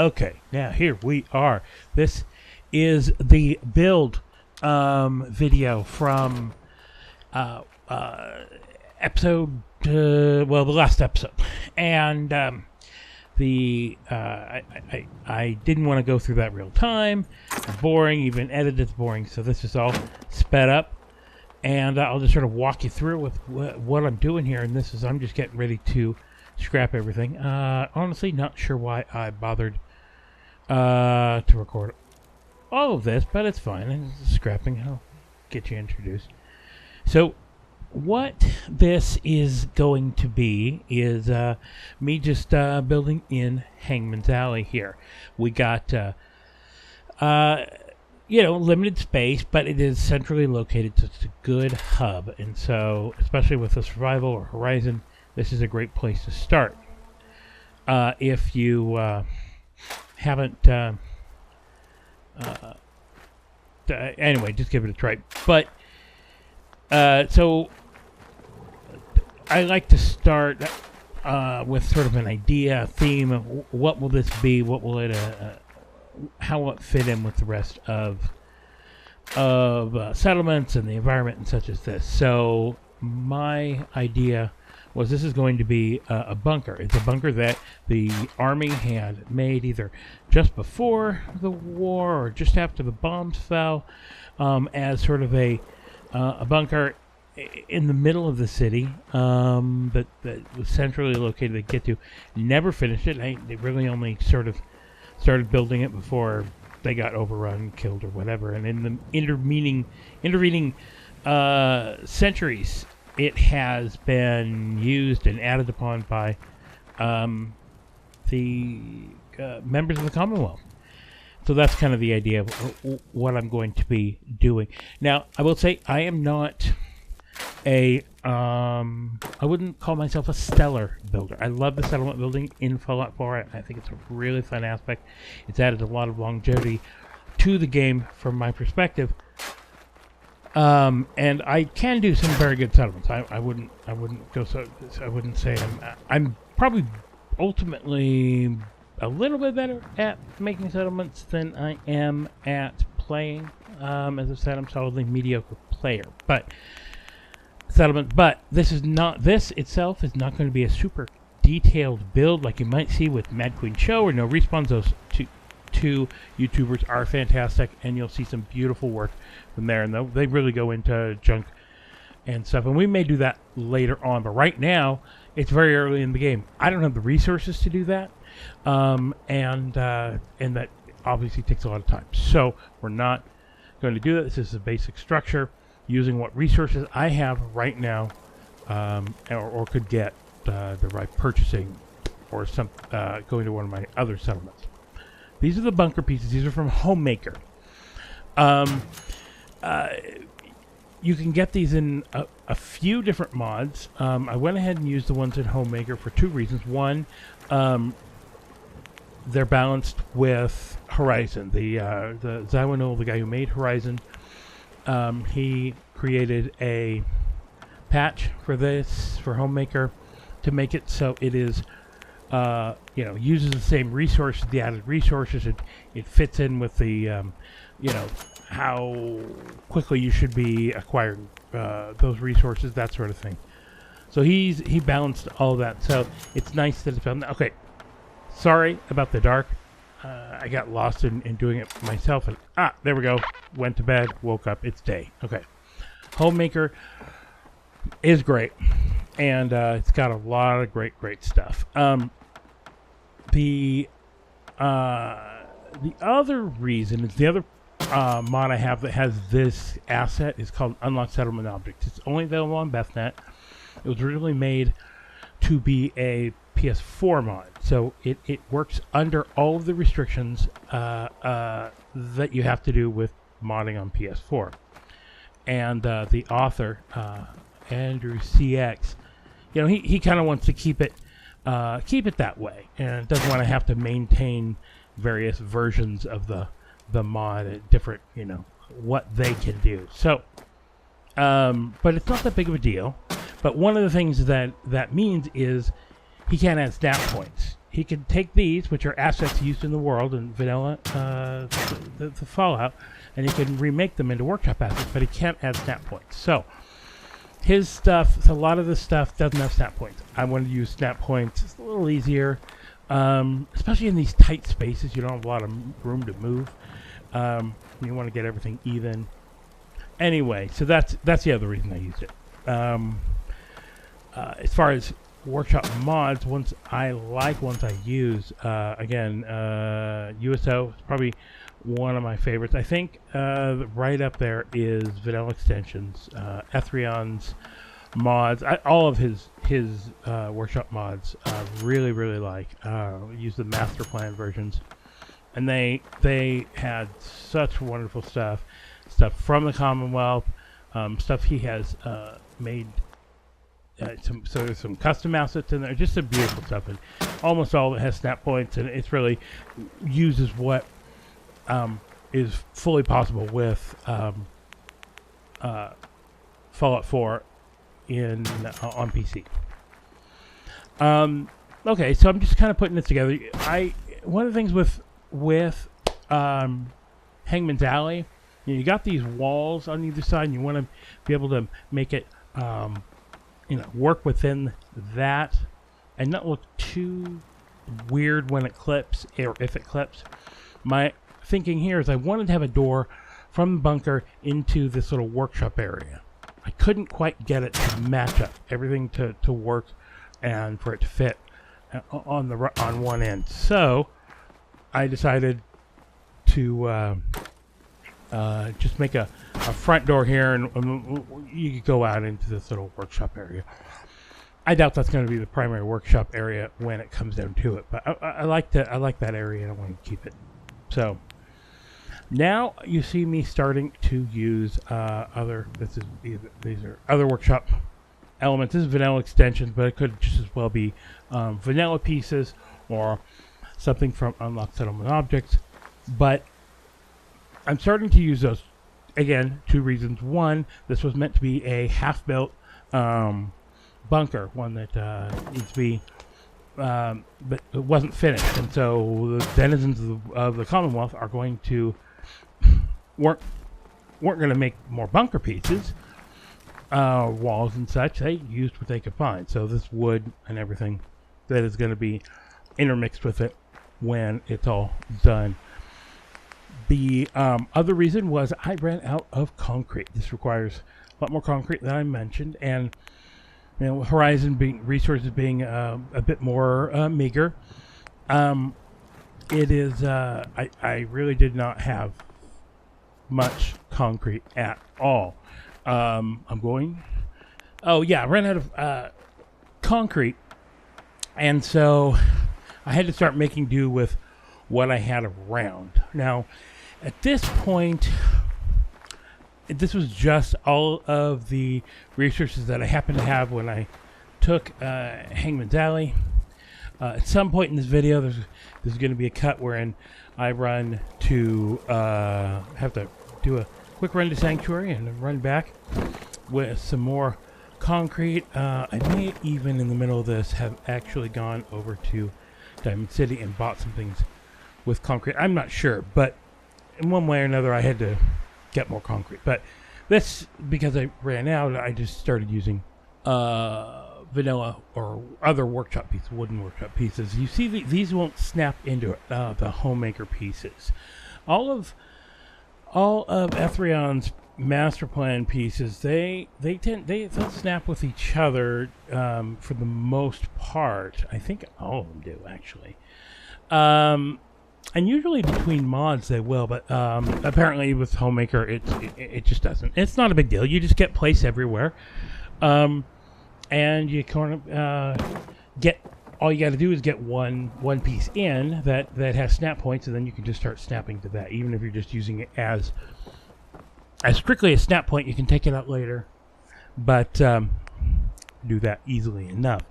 Okay, now here we are. This is the build video from episode, the last episode. And I didn't want to go through that real time. It's boring, even edited boring, so this is all sped up. And I'll just sort of walk you through with what I'm doing here. And this is, I'm just getting ready to scrap everything. Honestly, not sure why I bothered to record all of this, but it's fine. It's scrapping. I'll get you introduced. So what this is going to be is me just building in Hangman's Alley here. We got limited space, but it is centrally located, so it's a good hub. And so, especially with the survival or Horizon, this is a great place to start. If you haven't, anyway, just give it a try. But so I like to start with sort of an idea, a theme of what will this be, what will it, how will it fit in with the rest of settlements and the environment and such as this. So my idea was this is going to be a bunker. It's a bunker that the army had made either just before the war or just after the bombs fell, as sort of a bunker in the middle of the city that was centrally located to get to. Never finished it. They really only sort of started building it before they got overrun, killed, or whatever. And in the intervening centuries, it has been used and added upon by the members of the Commonwealth. So that's kind of the idea of what I'm going to be doing. Now, I will say I am not I wouldn't call myself a stellar builder. I love the settlement building in Fallout 4. I think it's a really fun aspect. It's added a lot of longevity to the game from my perspective. And I can do some very good settlements. I wouldn't go so. I wouldn't say I'm probably ultimately a little bit better at making settlements than I am at playing. As I said, I'm solidly mediocre player, but this itself is not going to be a super detailed build like you might see with Mad Queen Show or No Respawns. Those two YouTubers are fantastic, and you'll see some beautiful work from there, and they really go into junk and stuff, and we may do that later on, but right now it's very early in the game. I don't have the resources to do that, and that obviously takes a lot of time, so we're not going to do that. This is the basic structure using what resources I have right now, or could get by purchasing or going to one of my other settlements. These are the bunker pieces. These are from Homemaker. You can get these in a few different mods. I went ahead and used the ones in Homemaker for two reasons. One, they're balanced with Horizon. The Zawinul, the guy who made Horizon, he created a patch for this, for Homemaker, to make it so it is uses the same resources, the added resources. It fits in with the, how quickly you should be acquiring those resources, that sort of thing. So he balanced all that. So it's nice that it's found. Okay, sorry about the dark. I got lost in doing it myself. And there we go. Went to bed, woke up. It's day. Okay. Homemaker is great. And it's got a lot of great stuff. The other reason is the other mod I have that has this asset is called Unlock Settlement Objects. It's only available on Bethesda. It was originally made to be a PS4 mod, so it works under all of the restrictions that you have to do with modding on PS4. And the author, Andrew CX, he kind of wants to keep it that way, and doesn't want to have to maintain various versions of the mod at different, what they can do. So, but it's not that big of a deal. But one of the things that means is he can't add stat points he could take these, which are assets used in the world in vanilla, the Fallout, and he can remake them into workshop assets, but he can't add snap points. So his stuff, a lot of this stuff doesn't have snap points. I wanted to use snap points. It's a little easier, especially in these tight spaces. You don't have a lot of room to move. You want to get everything even. Anyway, so that's the other reason I used it. As far as workshop mods, once I use, again, USO is probably one of my favorites. I think right up there is Vanilla Extensions, Ethrion's mods. All of his workshop mods really like. Use the master plan versions, and they had such wonderful stuff from the Commonwealth, stuff he has made. So there's some custom assets in there, just some beautiful stuff, and almost all of it has snap points, and it's really uses what is fully possible with Fallout 4 on PC. Okay, so I'm just kind of putting this together. One of the things with Hangman's Alley, you got these walls on either side, and you want to be able to make it work within that and not look too weird when it clips, or if it clips. My thinking here is I wanted to have a door from the bunker into this little workshop area. I couldn't quite get it to match up, everything to work and for it to fit on one end. So I decided to just make a front door here, and you could go out into this little workshop area. I doubt that's going to be the primary workshop area when it comes down to it, but I like that area, and I want to keep it. So now you see me starting to use these are other workshop elements. This is vanilla extensions, but it could just as well be vanilla pieces or something from unlocked settlement objects. But I'm starting to use those. Again, two reasons. One, this was meant to be a half-built bunker, one that needs to be, but it wasn't finished, and so the denizens of the Commonwealth are going to weren't going to make more bunker pieces, walls and such. They used what they could find. So this wood and everything that is going to be intermixed with it when it's all done. The other reason was I ran out of concrete. This requires a lot more concrete than I mentioned, and Horizon resources being a bit more meager. It is. I really did not have much concrete at all. I ran out of concrete, and so I had to start making do with what I had around. Now, at this point, this was just all of the resources that I happened to have when I took Hangman's Alley. At some point in this video, there's going to be a cut wherein I run to have to do a quick run to Sanctuary and then run back with some more concrete. I may even in the middle of this have actually gone over to Diamond City and bought some things with concrete. I'm not sure, but in one way or another I had to get more concrete. But this, because I ran out, I just started using vanilla or other workshop pieces, wooden workshop pieces. You see these won't snap into it, the homemaker pieces. All of Ethrion's master plan pieces, they'll snap with each other for the most part. I think all of them do, actually. And usually between mods they will, but apparently with homemaker it just doesn't. It's not a big deal. You just get place everywhere, and you kind of get. All you got to do is get one piece in that has snap points, and then you can just start snapping to that. Even if you're just using it as strictly a snap point, you can take it out later, but do that easily enough.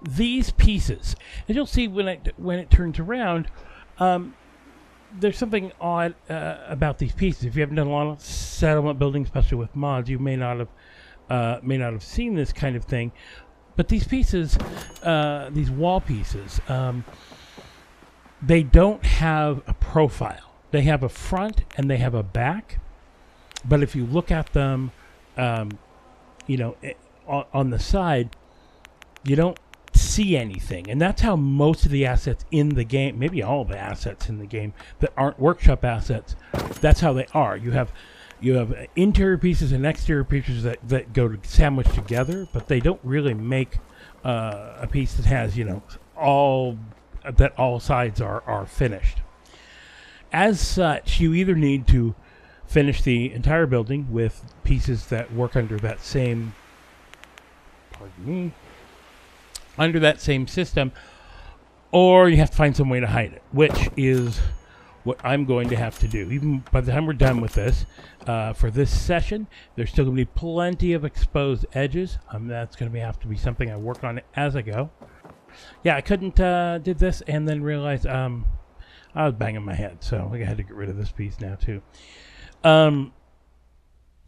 these pieces, as you'll see when it turns around, there's something odd about these pieces. If you haven't done a lot of settlement building, especially with mods, you may not have seen this kind of thing. But these pieces, these wall pieces, they don't have a profile. They have a front and they have a back. But if you look at them, on the side, you don't see anything. And that's how most of the assets in the game, maybe all the assets in the game that aren't workshop assets, that's how they are. You have interior pieces and exterior pieces that go sandwiched together, but they don't really make a piece that has, all sides are finished. As such, you either need to finish the entire building with pieces that work under that same, under that same system, or you have to find some way to hide it, which is what I'm going to have to do. Even by the time we're done with this, for this session, there's still going to be plenty of exposed edges. That's going to have to be something I work on as I go. Yeah, I couldn't did this and then realized I was banging my head, so I had to get rid of this piece now too.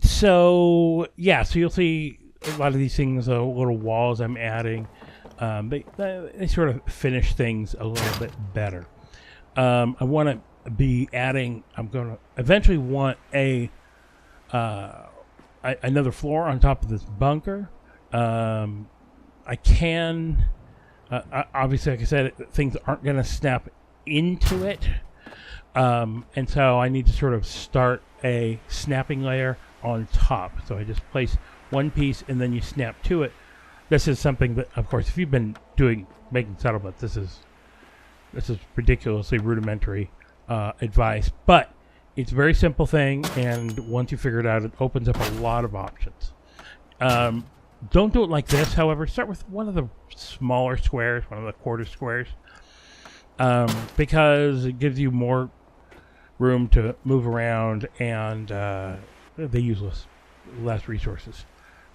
So you'll see a lot of these things, little walls I'm adding. They sort of finish things a little bit better. I want to be adding. I'm going to eventually want another floor on top of this bunker. I can obviously, like I said, things aren't going to snap into it, and so I need to sort of start a snapping layer on top. So I just place one piece and then you snap to it. This is something that, of course, if you've been making settlements, this is ridiculously rudimentary advice, but it's a very simple thing, and once you figure it out, it opens up a lot of options. Don't do it like this, however. Start with one of the smaller squares, one of the quarter squares, because it gives you more room to move around, and they use less resources.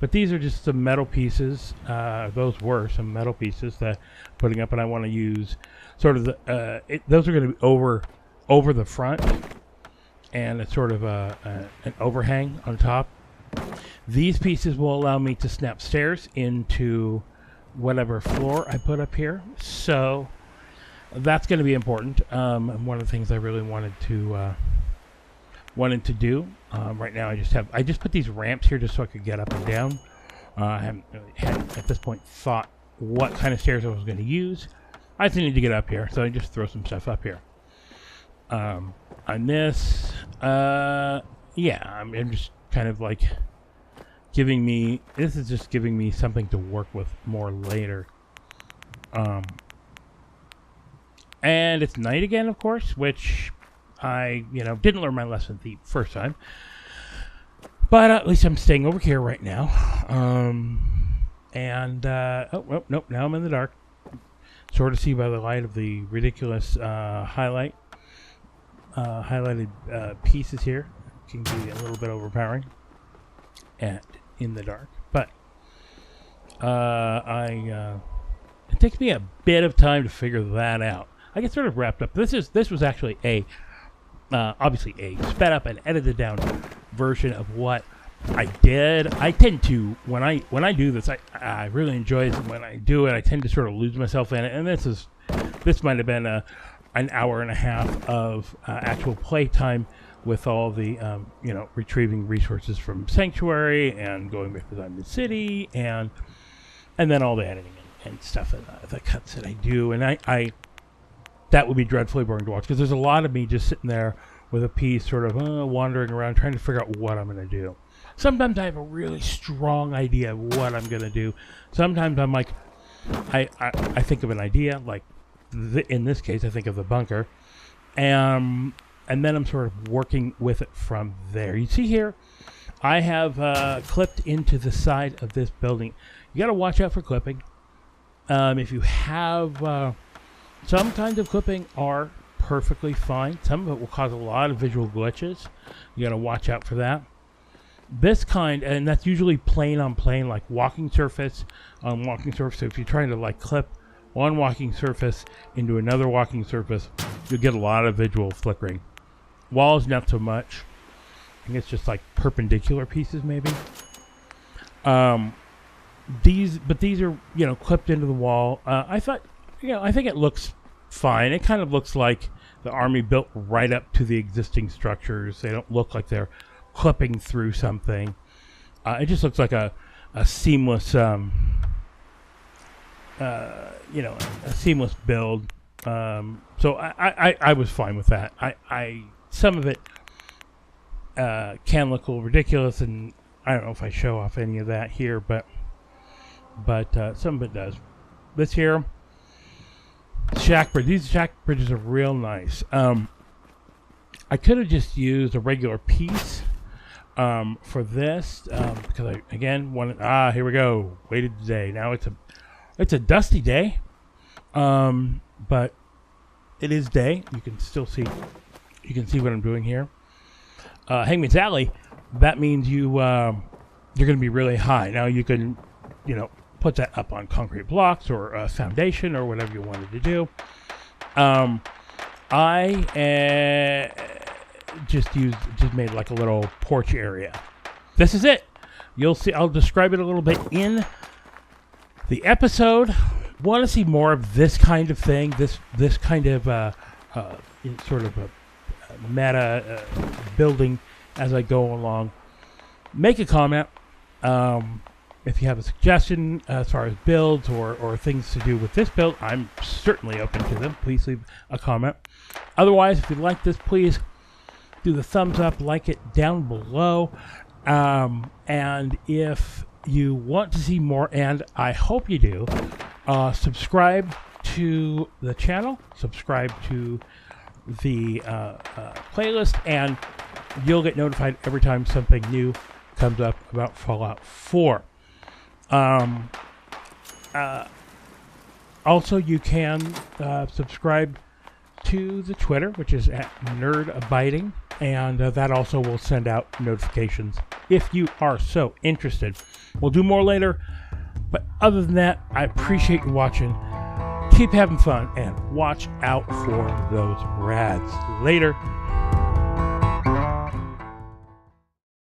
But these are just some metal pieces. Those were some metal pieces that I'm putting up, and I want to use sort of those are going to be over the front, and it's sort of an overhang on top. These pieces will allow me to snap stairs into whatever floor I put up here. So that's going to be important. And one of the things I really wanted to do. Right now I just put these ramps here just so I could get up and down. I haven't really at this point thought what kind of stairs I was going to use. I just need to get up here, so I just throw some stuff up here. On this, I'm just kind of like this is just giving me something to work with more later. And it's night again, of course, which I, didn't learn my lesson the first time. But at least I'm staying over here right now. Nope, now I'm in the dark. Sort of see by the light of the ridiculous highlighted pieces here. Can be a little bit overpowering and in the dark. But it takes me a bit of time to figure that out. I get sort of wrapped up. This was actually obviously a sped up and edited down version of what I did. I tend to when I do this, I really enjoy it. When I do it, I tend to sort of lose myself in it. And this might have been an hour and a half of actual play time with all the retrieving resources from Sanctuary and going back to the city and then all the editing and stuff the cuts that I do. And I that would be dreadfully boring to watch because there's a lot of me just sitting there with a piece sort of wandering around trying to figure out what I'm going to do. Sometimes I have a really strong idea of what I'm going to do. Sometimes I'm like, I think of an idea, like in this case, I think of the bunker, and then I'm sort of working with it from there. You see here, I have clipped into the side of this building. You got to watch out for clipping. If you have some kinds of clipping are perfectly fine. Some of it will cause a lot of visual glitches. You got to watch out for that. This kind, and that's usually plane on plane, like walking surface on walking surface. So if you're trying to like clip one walking surface into another walking surface, you'll get a lot of visual flickering. Walls, not so much. I think it's just like perpendicular pieces, maybe. These are, you know, clipped into the wall. I thought, you know, I think it looks fine. It kind of looks like the Army built right up to the existing structures. They don't look like they're clipping through something. It just looks like a seamless, you know, a seamless build. So I was fine with that. Some of it can look a little ridiculous, and I don't know if I show off any of that here, but some of it does. This here, shack bridge. These shack bridges are real nice. I could have just used a regular piece for this because I again wanted. Here we go. Waited today. Now it's a dusty day, but it is day. You can still see. You can see what I'm doing here. Hangman's Alley. That means you're going to be really high. Now you can, you know, put that up on concrete blocks or a foundation or whatever you wanted to do. I just made like a little porch area. This is it. You'll see. I'll describe it a little bit in the episode. Want to see more of this kind of thing? This kind of sort of a meta building as I go along. Make a comment. If you have a suggestion as far as builds or things to do with this build, I'm certainly open to them. Please leave a comment. Otherwise, if you like this, please do the thumbs up, like it down below. And if you want to see more, and I hope you do, subscribe to the channel, subscribe to the playlist, and you'll get notified every time something new comes up about Fallout 4. Also, you can subscribe to the Twitter, which is at NerdAbiting, and that also will send out notifications if you are so interested. We'll do more later, but other than that, I appreciate you watching. Keep having fun, and watch out for those rads. Later.